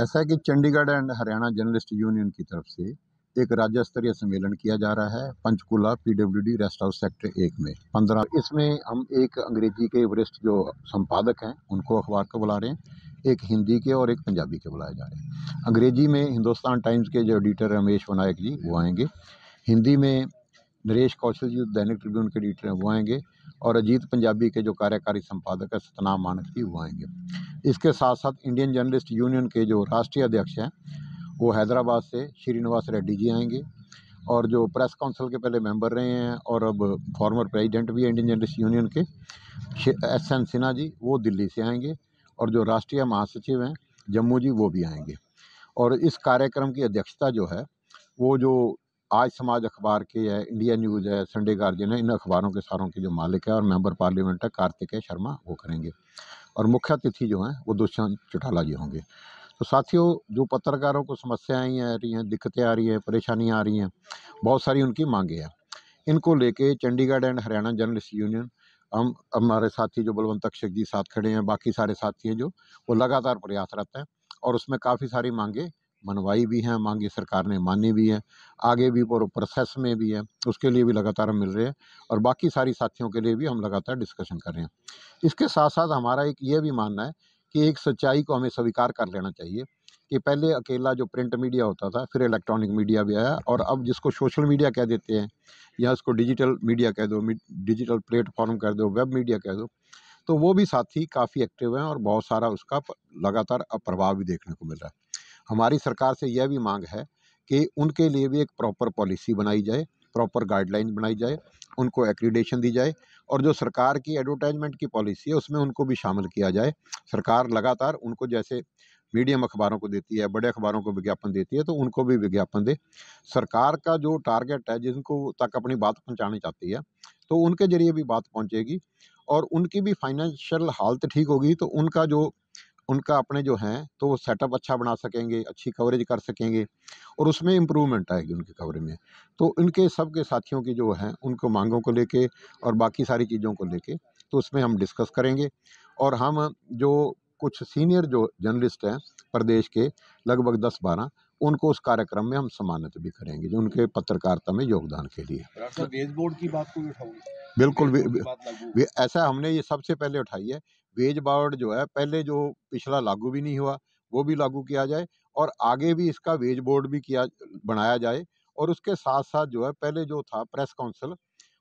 ऐसा है कि Chandigarh and Haryana journalist union की तरफ से एक राज्य स्तरीय सम्मेलन किया जा रहा है Panchkula PWD rest house sector 1 में 15। इसमें हम एक अंग्रेजी के वरिष्ठ जो संपादक हैं उनको अखबार को बुला रहे हैं, एक हिंदी के और एक पंजाबी के बुलाए जा रहे हैं। अंग्रेजी में हिंदुस्तान टाइम्स के जो एडिटर रमेश विनायक जी वो आएंगे, हिंदी में नरेश कौशल जी दैनिक ट्रिब्यून के एडिटर हैं वो आएंगे, और अजीत पंजाबी के जो कार्यकारी संपादक है सतनाम मानक जी वो आएंगे। इसके साथ साथ इंडियन जर्नलिस्ट यूनियन के जो राष्ट्रीय अध्यक्ष हैं वो हैदराबाद से श्रीनिवास रेड्डी जी आएंगे, और जो प्रेस काउंसिल के पहले मेंबर रहे हैं और अब फॉर्मर प्रेसिडेंट भी है इंडियन जर्नलिस्ट यूनियन के SN सिन्हा जी वो दिल्ली से आएंगे, और जो राष्ट्रीय महासचिव हैं जम्मू जी वो भी आएंगे। और इस कार्यक्रम की अध्यक्षता जो है वो जो आज समाज अखबार के है, इंडिया न्यूज़ है, संडे गार्जियन है, इन अखबारों के सारों के जो मालिक है और मेंबर पार्लियामेंट है कार्तिकेय शर्मा वो करेंगे, और मुख्य अतिथि जो हैं वो दुष्यंत चौटाला जी होंगे। तो साथियों, जो पत्रकारों को समस्याएं आ रही हैं, दिक्कतें आ रही हैं, परेशानियां आ रही हैं, बहुत सारी उनकी मांगे हैं। इनको लेके Chandigarh and Haryana journalist union, हम हमारे साथी जो बलवंत अक्षक जी साथ खड़े हैं, बाकी सारे साथी हैं जो वो लगातार प्रयासरत हैं, और उसमें काफ़ी सारी मांगे मनवाई भी हैं, मांगे सरकार ने मानी भी है, आगे भी प्रोसेस में भी है, उसके लिए भी लगातार हम मिल रहे हैं, और बाकी सारी साथियों के लिए भी हम लगातार डिस्कशन कर रहे हैं। इसके साथ साथ हमारा एक ये भी मानना है कि एक सच्चाई को हमें स्वीकार कर लेना चाहिए कि पहले अकेला जो प्रिंट मीडिया होता था, फिर इलेक्ट्रॉनिक मीडिया भी आया, और अब जिसको सोशल मीडिया कह देते हैं या उसको डिजिटल मीडिया कह दो, डिजिटल प्लेटफॉर्म कह दो, वेब मीडिया कह दो, तो वो भी साथी काफ़ी एक्टिव हैं और बहुत सारा उसका लगातार प्रभाव भी देखने को मिल रहा है। हमारी सरकार से यह भी मांग है कि उनके लिए भी एक प्रॉपर पॉलिसी बनाई जाए, प्रॉपर गाइडलाइन बनाई जाए, उनको एक्रीडेशन दी जाए, और जो सरकार की एडवर्टाइजमेंट की पॉलिसी है उसमें उनको भी शामिल किया जाए। सरकार लगातार उनको जैसे मीडियम अखबारों को देती है, बड़े अखबारों को विज्ञापन देती है, तो उनको भी विज्ञापन दे। सरकार का जो टारगेट है जिनको तक अपनी बात पहुंचानी चाहती है तो उनके जरिए भी बात पहुंचेगी, और उनकी भी फाइनेंशियल हालत ठीक होगी, तो उनका अपने जो हैं तो वो सेटअप अच्छा बना सकेंगे, अच्छी कवरेज कर सकेंगे, और उसमें इम्प्रूवमेंट आएगी उनकी कवरेज में। तो इनके सब के साथियों की जो है उनको मांगों को लेके और बाकी सारी चीज़ों को लेके तो उसमें हम डिस्कस करेंगे, और हम जो कुछ सीनियर जो जर्नलिस्ट हैं प्रदेश के लगभग 10-12 उनको उस कार्यक्रम में हम सम्मानित भी करेंगे जो उनके पत्रकारिता में योगदान के लिए। वेज बोर्ड की बात को भी उठाऊंगी। बिल्कुल ऐसा हमने ये सबसे पहले उठाई है। वेज बोर्ड जो है पहले जो पिछला लागू भी नहीं हुआ वो भी लागू किया जाए, और आगे भी इसका वेज बोर्ड भी किया बनाया जाए, और उसके साथ साथ जो है पहले जो था प्रेस काउंसिल,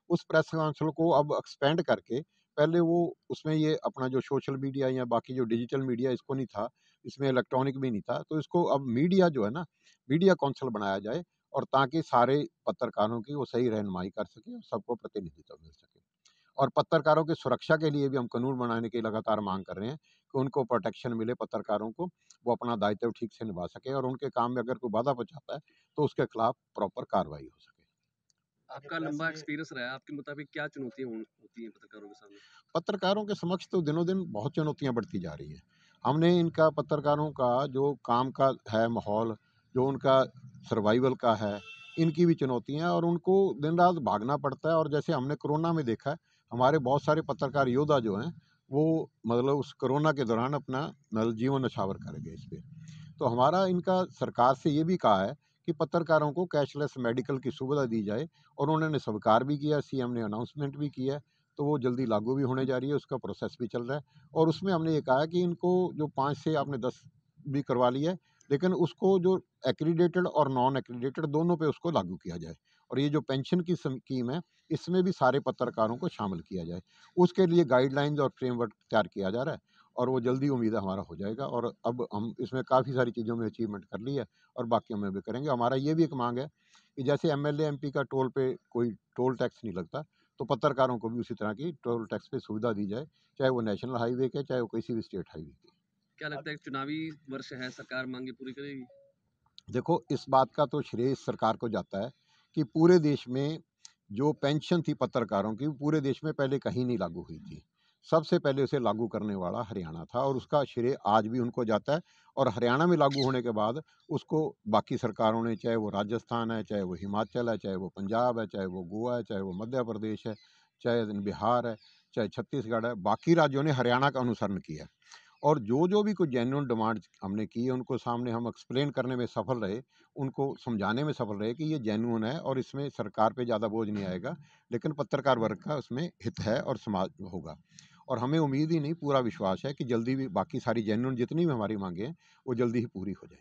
उस प्रेस काउंसिल को अब एक्सपेंड करके पहले वो उसमें ये अपना जो सोशल मीडिया या बाकी जो डिजिटल मीडिया इसको नहीं था, इसमें इलेक्ट्रॉनिक भी नहीं था, तो इसको अब मीडिया जो है ना मीडिया काउंसिल बनाया जाए, और ताकि सारे पत्रकारों की वो सही रहनुमाई कर सके और सबको प्रतिनिधित्व मिल सके। और पत्रकारों की सुरक्षा के लिए भी हम कानून बनाने की लगातार मांग कर रहे हैं कि उनको प्रोटेक्शन मिले, पत्रकारों को वो अपना दायित्व ठीक से निभा सके, और उनके काम में अगर कोई बाधा पहुंचाता है तो उसके खिलाफ प्रॉपर कार्रवाई हो सके। आपका लंबा एक्सपीरियंस रहा है, आपके मुताबिक क्या चुनौतियां होती हैं पत्रकारों के सामने? पत्रकारों के समक्ष तो दिनों दिन बहुत चुनौतियां बढ़ती जा रही हैं। हमने इनका पत्रकारों का जो काम का है माहौल, जो उनका सर्वाइवल का है, इनकी भी चुनौतियां हैं, और उनको दिन रात भागना पड़ता है। और जैसे हमने कोरोना में देखा है, हमारे बहुत सारे पत्रकार योद्धा जो हैं वो मतलब उस कोरोना के दौरान अपना मतलब जीवन न्यौछावर कर गए इस पे। तो हमारा इनका सरकार से ये भी कहा है कि पत्रकारों को कैशलेस मेडिकल की सुविधा दी जाए, और उन्होंने स्वीकार भी किया, सीएम ने अनाउंसमेंट भी किया है, तो वो जल्दी लागू भी होने जा रही है, उसका प्रोसेस भी चल रहा है। और उसमें हमने ये कहा है कि इनको जो 5 से आपने 10 भी करवा लिया है, लेकिन उसको जो एक्रीडेटेड और नॉन एक्रीडेटेड दोनों पे उसको लागू किया जाए, और ये जो पेंशन की स्कीम है इसमें भी सारे पत्रकारों को शामिल किया जाए। उसके लिए गाइडलाइंस और फ्रेमवर्क तैयार किया जा रहा है, और वो जल्दी उम्मीद है हमारा हो जाएगा, और अब हम इसमें काफ़ी सारी चीज़ों में अचीवमेंट कर ली है, और बाकियों में भी करेंगे। हमारा ये भी एक मांग है कि जैसे एमएलए एमपी का टोल पे कोई टोल टैक्स नहीं लगता, तो पत्रकारों को भी उसी तरह की टोल टैक्स पे सुविधा दी जाए, चाहे वो नेशनल हाईवे के, चाहे वो किसी भी स्टेट हाईवे के। क्या लगता है चुनावी वर्ष है, सरकार मांगे पूरी करेगी? देखो, इस बात का तो श्रेय इस सरकार को जाता है कि पूरे देश में जो पेंशन थी पत्रकारों की, वो पूरे देश में पहले कहीं नहीं लागू हुई थी। सबसे पहले उसे लागू करने वाला हरियाणा था, और उसका श्रेय आज भी उनको जाता है। और हरियाणा में लागू होने के बाद उसको बाकी सरकारों ने, चाहे वो राजस्थान है, चाहे वो हिमाचल है, चाहे वो पंजाब है, चाहे वो गोवा है, चाहे वो मध्य प्रदेश है, चाहे बिहार है, चाहे छत्तीसगढ़ है, बाकी राज्यों ने हरियाणा का अनुसरण किया है। और जो भी कोई जेन्युइन डिमांड हमने की है, उनको सामने हम एक्सप्लेन करने में सफल रहे, उनको समझाने में सफल रहे कि ये जेन्युइन है और इसमें सरकार पे ज़्यादा बोझ नहीं आएगा, लेकिन पत्रकार वर्ग का उसमें हित है और समाज होगा। और हमें उम्मीद ही नहीं, पूरा विश्वास है कि जल्दी भी बाकी सारी जेन्युइन जितनी भी हमारी माँगें हैं, वो जल्दी ही पूरी हो जाएँ।